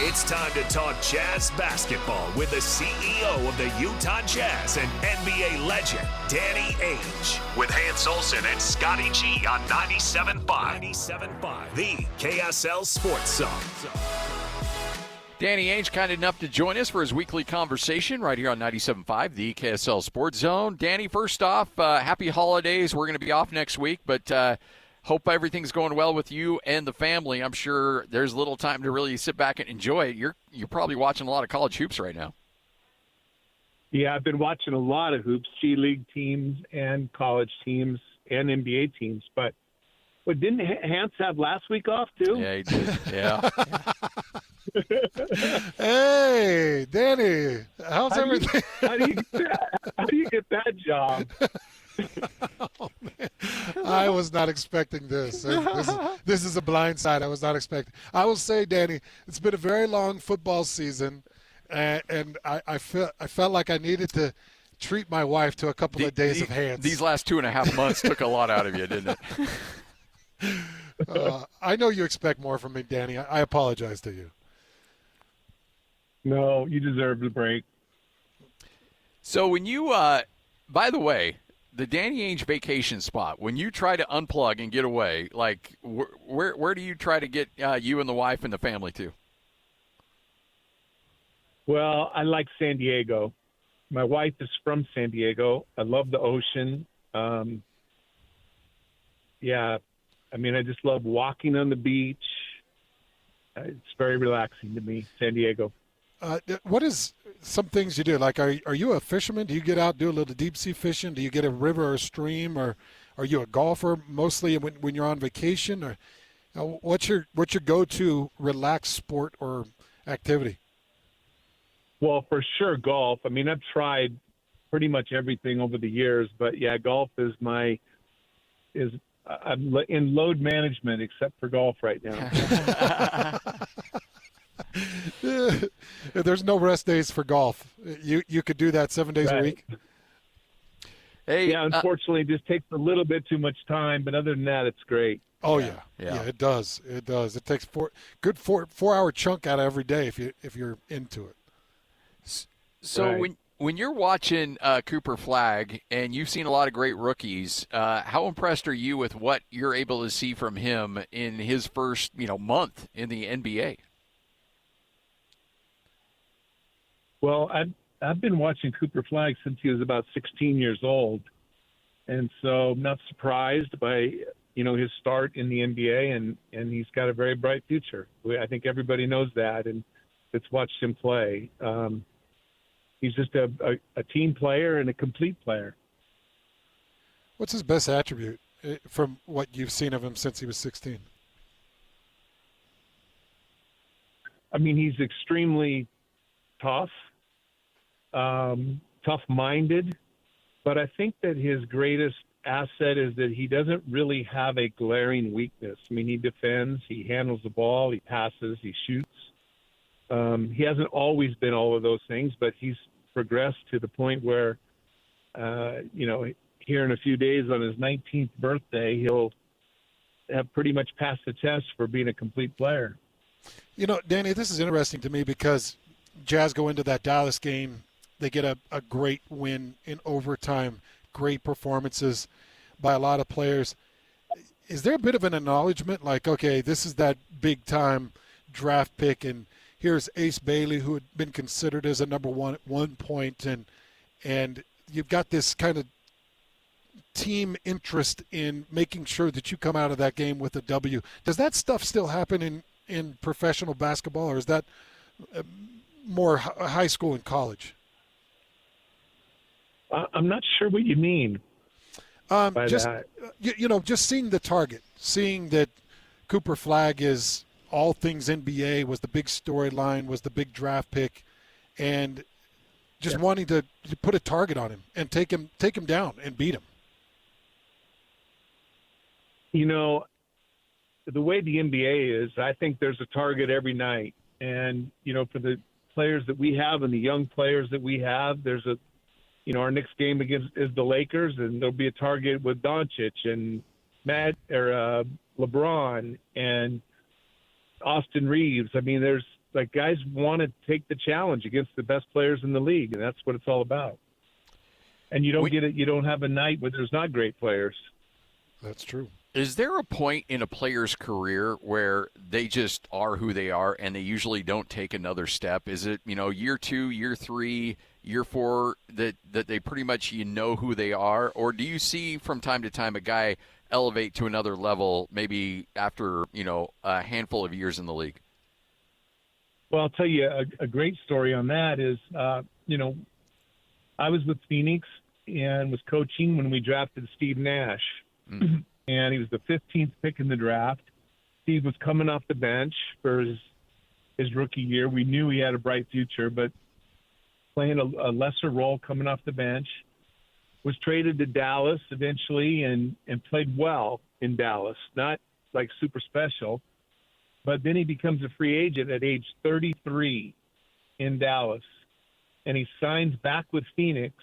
It's time to talk Jazz basketball with the CEO of the Utah Jazz and NBA legend, Danny Ainge. With Hans Olsen and Scotty G on 97.5. 97.5, the KSL Sports Zone. Danny Ainge kind enough to join us for his weekly conversation right here on 97.5, the KSL Sports Zone. Danny, first off, happy holidays. We're going to be off next week, but hope everything's going well with you and the family. I'm sure there's little time to really sit back and enjoy it. You're probably watching a lot of college hoops right now. Yeah, I've been watching a lot of hoops, G League teams and college teams and NBA teams. But didn't Hans have last week off too? Yeah, he did. Yeah. Hey, Danny, how's everything? How do you get that job? Oh, man. I was not expecting this. This is a blind side I was not expecting. I will say, Danny, it's been a very long football season, and I felt like I needed to treat my wife to a couple of days of Hands. These last 2.5 months took a lot out of you, didn't it? I know you expect more from me, Danny. I apologize to you. No, you deserve the break. So when you, by the way, the Danny Ainge vacation spot, when you try to unplug and get away, like where do you try to get you and the wife and the family to? Well, I like San Diego. My wife is from San Diego. I love the ocean. Yeah, I mean, I just love walking on the beach. It's very relaxing to me, San Diego. What is some things you do? Like, are you a fisherman? Do you get out, do a little deep sea fishing? Do you get a river or a stream, or are you a golfer mostly when you're on vacation? Or what's your go-to relaxed sport or activity? Well, for sure, golf. I mean, I've tried pretty much everything over the years, but yeah, golf is I'm in load management except for golf right now. There's no rest days for golf. You could do that 7 days a week. Hey, yeah, unfortunately, it just takes a little bit too much time, but other than that, it's great. Oh yeah, it does. It does. It takes four-hour chunk out of every day if you're into it. So right. when you're watching Cooper Flagg and you've seen a lot of great rookies, how impressed are you with what you're able to see from him in his first month in the NBA? Well, I've been watching Cooper Flagg since he was about 16 years old, and so I'm not surprised by his start in the NBA, and he's got a very bright future. I think everybody knows that, and that's watched him play. He's just a team player and a complete player. What's his best attribute from what you've seen of him since he was 16? I mean, he's extremely tough, tough-minded, but I think that his greatest asset is that he doesn't really have a glaring weakness. I mean, he defends, he handles the ball, he passes, he shoots. He hasn't always been all of those things, but he's progressed to the point where, here in a few days on his 19th birthday, he'll have pretty much passed the test for being a complete player. Danny, this is interesting to me because Jazz go into that Dallas game. They get a great win in overtime, great performances by a lot of players. Is there a bit of an acknowledgement like, okay, this is that big-time draft pick, and here's Ace Bailey, who had been considered as a number one at one point, and you've got this kind of team interest in making sure that you come out of that game with a W. Does that stuff still happen in professional basketball, or is that more high school and college? I'm not sure what you mean by that. Just seeing the target, seeing that Cooper Flagg is all things NBA, was the big storyline, was the big draft pick, and just wanting to put a target on him and take him down and beat him. The way the NBA is, I think there's a target every night. And, for the players that we have and the young players that we have, there's our next game is the Lakers, and there'll be a target with Doncic and LeBron and Austin Reeves. I mean, there's like guys want to take the challenge against the best players in the league, and that's what it's all about. And you don't get it. You don't have a night where there's not great players. That's true. Is there a point in a player's career where they just are who they are and they usually don't take another step? Is it, year 2, year 3, year 4 that they pretty much who they are? Or do you see from time to time a guy elevate to another level maybe after, a handful of years in the league? Well, I'll tell you a great story on that is, I was with Phoenix and was coaching when we drafted Steve Nash. Mm-hmm. And he was the 15th pick in the draft. Steve was coming off the bench for his rookie year. We knew he had a bright future, but playing a lesser role coming off the bench. Was traded to Dallas eventually and played well in Dallas. Not like super special, but then he becomes a free agent at age 33 in Dallas. And he signs back with Phoenix,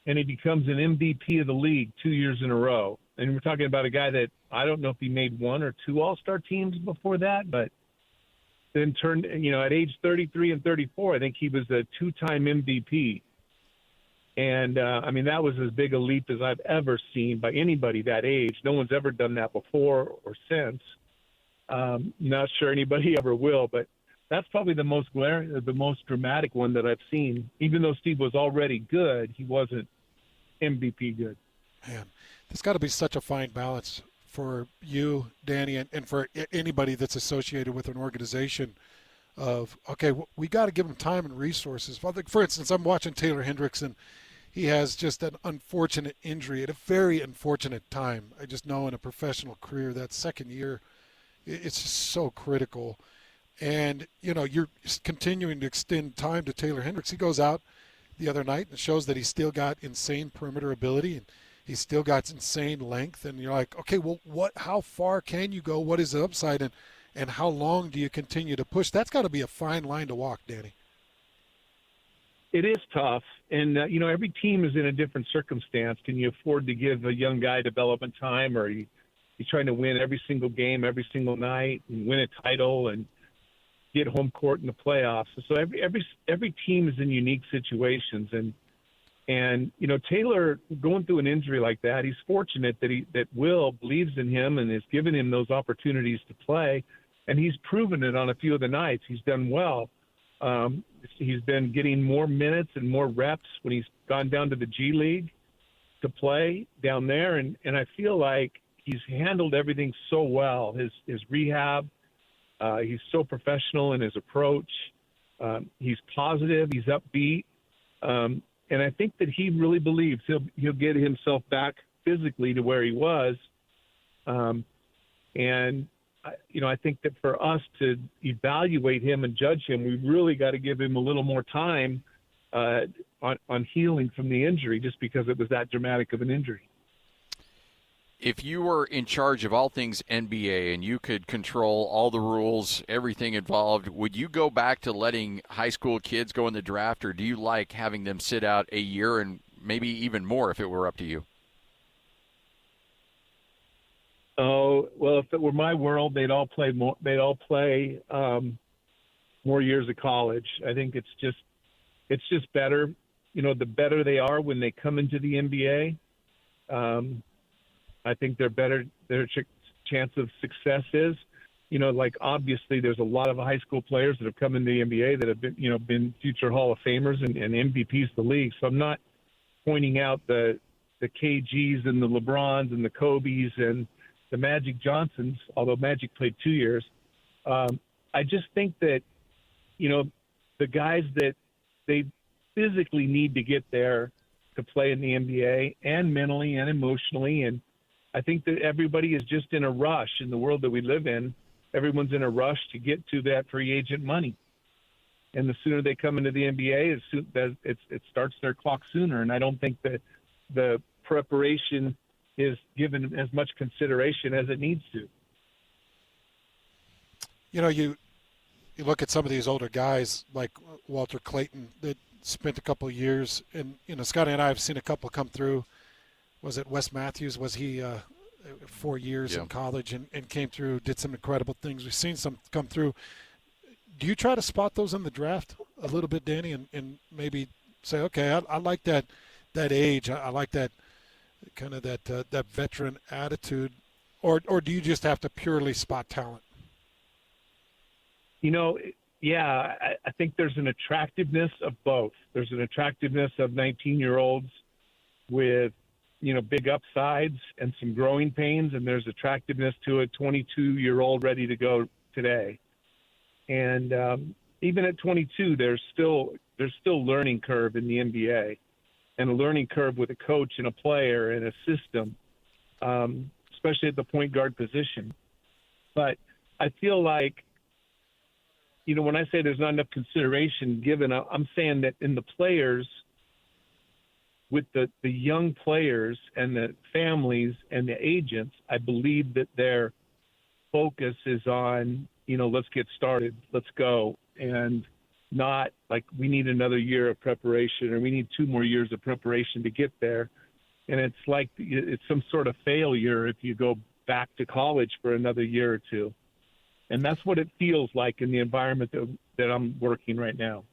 and he becomes an MVP of the league 2 years in a row. And we're talking about a guy that I don't know if he made 1 or 2 All-Star teams before that, but then turned, at age 33 and 34, I think he was a 2-time MVP. And, that was as big a leap as I've ever seen by anybody that age. No one's ever done that before or since. Not sure anybody ever will, but that's probably the most dramatic one that I've seen. Even though Steve was already good, he wasn't MVP good. Man, there's got to be such a fine balance for you, Danny, and for anybody that's associated with an organization of, okay, we got to give them time and resources. For instance, I'm watching Taylor Hendricks, and he has just an unfortunate injury at a very unfortunate time. I just know in a professional career, that second year, it's just so critical. And, you're continuing to extend time to Taylor Hendricks. He goes out the other night and shows that he's still got insane perimeter ability, and he's still got insane length. And you're like, okay, well, how far can you go? What is the upside? And how long do you continue to push? That's got to be a fine line to walk, Danny. It is tough. And, every team is in a different circumstance. Can you afford to give a young guy development time, or he's trying to win every single game, every single night, and win a title and get home court in the playoffs? So every team is in unique situations. And Taylor going through an injury like that, he's fortunate that Will believes in him and has given him those opportunities to play. And he's proven it on a few of the nights. He's done well. He's been getting more minutes and more reps when he's gone down to the G League to play down there. And I feel like he's handled everything so well. His rehab, he's so professional in his approach. He's positive. He's upbeat. And I think that he really believes he'll get himself back physically to where he was. I think that for us to evaluate him and judge him, we really got to give him a little more time on healing from the injury, just because it was that dramatic of an injury. If you were in charge of all things NBA and you could control all the rules, everything involved, would you go back to letting high school kids go in the draft, or do you like having them sit out a year and maybe even more if it were up to you? Oh, well, if it were my world, they'd all play more. They'd all play more years of college. I think it's just better. The better they are when they come into the NBA. I think their chance of success is, obviously there's a lot of high school players that have come into the NBA that have been future Hall of Famers and MVPs of the league. So I'm not pointing out the KGs and the LeBrons and the Kobes and the Magic Johnsons, although Magic played 2 years. I just think that, the guys that they physically need to get there to play in the NBA, and mentally and emotionally. And I think that everybody is just in a rush in the world that we live in. Everyone's in a rush to get to that free agent money. And the sooner they come into the NBA, it starts their clock sooner. And I don't think that the preparation is given as much consideration as it needs to. You look at some of these older guys like Walter Clayton that spent a couple of years, and Scotty and I have seen a couple come through. Was it Wes Matthews? Was he 4 years in college and came through, did some incredible things. We've seen some come through. Do you try to spot those in the draft a little bit, Danny, and maybe say, okay, I like that age. I like that kind of that veteran attitude, or do you just have to purely spot talent? Yeah, I think there's an attractiveness of both. There's an attractiveness of 19-year-olds with, big upsides and some growing pains, and there's attractiveness to a 22-year-old ready to go today. And even at 22, there's still learning curve in the NBA, and a learning curve with a coach and a player and a system, especially at the point guard position. But I feel like, when I say there's not enough consideration given, I'm saying that in the players, with the young players and the families and the agents, I believe that their focus is on, let's get started, let's go, and not like we need another year of preparation or we need 2 more years of preparation to get there. And it's like it's some sort of failure if you go back to college for another year or two. And that's what it feels like in the environment that I'm working right now.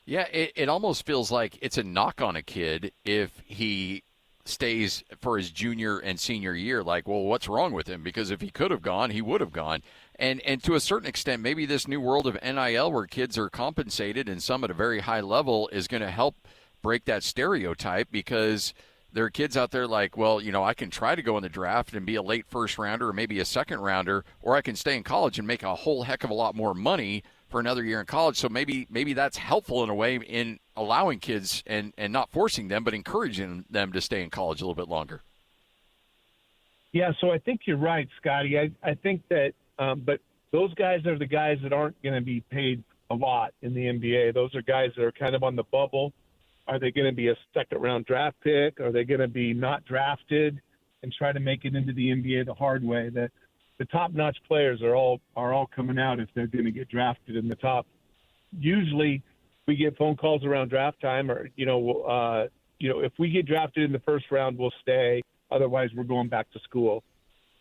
Yeah, it almost feels like it's a knock on a kid if he stays for his junior and senior year. Like, well, what's wrong with him? Because if he could have gone, he would have gone. And to a certain extent, maybe this new world of NIL where kids are compensated and some at a very high level is going to help break that stereotype, because there are kids out there like, well, I can try to go in the draft and be a late first rounder or maybe a second rounder, or I can stay in college and make a whole heck of a lot more money for another year in college. So maybe that's helpful in a way in allowing kids and not forcing them, but encouraging them to stay in college a little bit longer. Yeah, so I think you're right, Scotty. I think that, but those guys are the guys that aren't going to be paid a lot in the NBA. Those are guys that are kind of on the bubble. Are they going to be a second-round draft pick? Are they going to be not drafted and try to make it into the NBA the hard way? That the top-notch players are all coming out if they're going to get drafted in the top. Usually, we get phone calls around draft time, or if we get drafted in the first round, we'll stay. Otherwise, we're going back to school.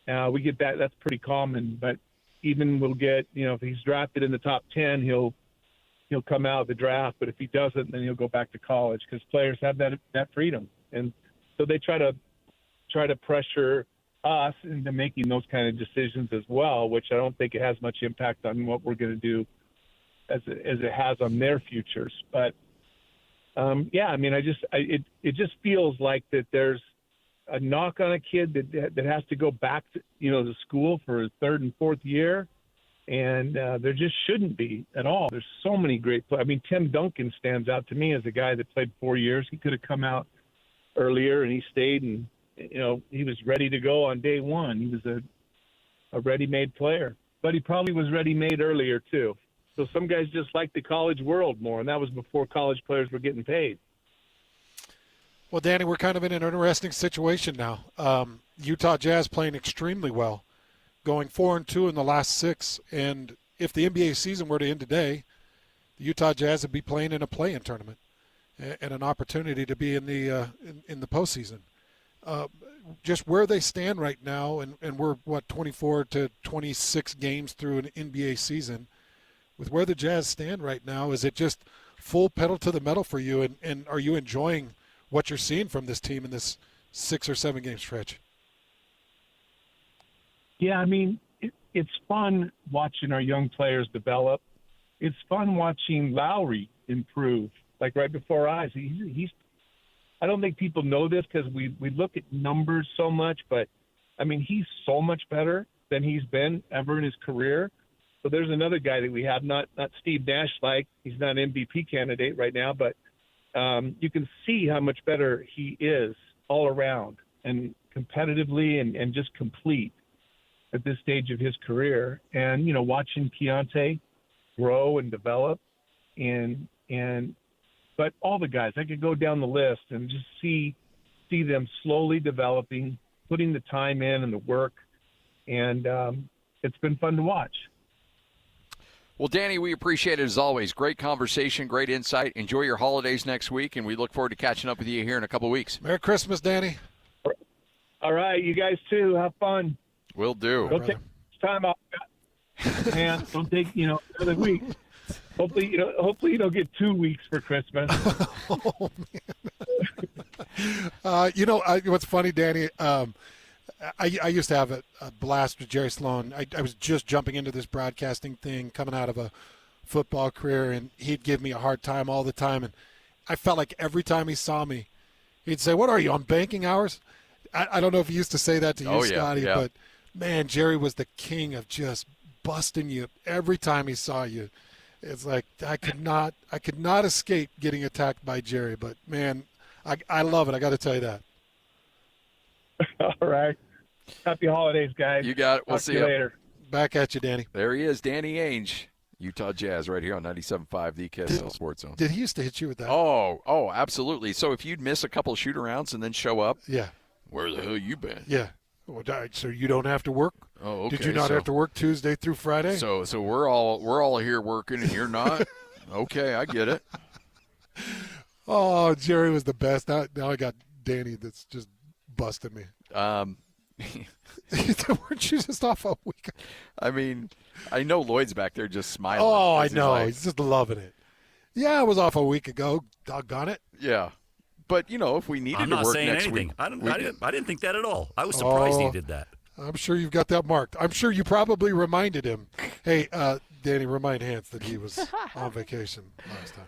We get that. That's pretty common. But even we'll get, if he's drafted in the top 10, he'll come out of the draft, but if he doesn't, then he'll go back to college, because players have that freedom. And so they try to pressure us into making those kind of decisions as well, which I don't think it has much impact on what we're going to do as it has on their futures. But it just feels like that there's a knock on a kid that has to go back to, to school for his 3rd and 4th year. And there just shouldn't be at all. There's so many great players. I mean, Tim Duncan stands out to me as a guy that played 4 years. He could have come out earlier, and he stayed, and he was ready to go on day one. He was a ready-made player, but he probably was ready-made earlier too. So some guys just like the college world more, and that was before college players were getting paid. Well, Danny, we're kind of in an interesting situation now. Utah Jazz playing extremely well, going 4-2 in the last 6, and if the NBA season were to end today, the Utah Jazz would be playing in a play-in tournament and an opportunity to be in the postseason. Just where they stand right now, and we're 24 to 26 games through an NBA season. With where the Jazz stand right now, is it just full pedal to the metal for you, and are you enjoying what you're seeing from this team in this 6 or 7 game stretch? Yeah, I mean, it's fun watching our young players develop. It's fun watching Lowry improve, like right before our eyes. He's I don't think people know this because we look at numbers so much, but, I mean, he's so much better than he's been ever in his career. So there's another guy that we have, not Steve Nash-like. He's not an MVP candidate right now, but you can see how much better he is all around and competitively and just complete at this stage of his career. And, watching Keontae grow and develop but all the guys, I could go down the list and just see them slowly developing, putting the time in and the work. And it's been fun to watch. Well, Danny, we appreciate it as always. Great conversation, great insight. Enjoy your holidays next week, and we look forward to catching up with you here in a couple of weeks. Merry Christmas, Danny. All right, you guys too. Have fun. Will do. Don't take time off, man. Don't take, another week. Hopefully you don't get 2 weeks for Christmas. Oh, man. What's funny, Danny? I used to have a blast with Jerry Sloan. I was just jumping into this broadcasting thing, coming out of a football career, and he'd give me a hard time all the time. And I felt like every time he saw me, he'd say, "What are you, on banking hours?" I don't know if he used to say that to you, Scotty, but, man, Jerry was the king of just busting you every time he saw you. It's like I could not escape getting attacked by Jerry. But, man, I love it. I got to tell you that. All right. Happy holidays, guys. You got it. We'll see you later. Back at you, Danny. There he is, Danny Ainge, Utah Jazz, right here on 97.5, the KSL Sports Zone. Did he used to hit you with that? Oh, absolutely. So if you'd miss a couple of shoot-arounds and then show up, yeah. Where the hell you been? Yeah. Well, so you don't have to work? Oh, okay. Did you not have to work Tuesday through Friday? So we're all here working and you're not? Okay, I get it. Oh, Jerry was the best. Now I got Danny that's just busting me. Weren't you just off a week? I mean, I know Lloyd's back there just smiling. Oh, I know. He's just loving it. Yeah, I was off a week ago. Doggone it. Yeah. But, if we needed to work next week. I didn't think that at all. I was surprised he did that. I'm sure you've got that marked. I'm sure you probably reminded him. Hey, Danny, remind Hans that he was on vacation last time.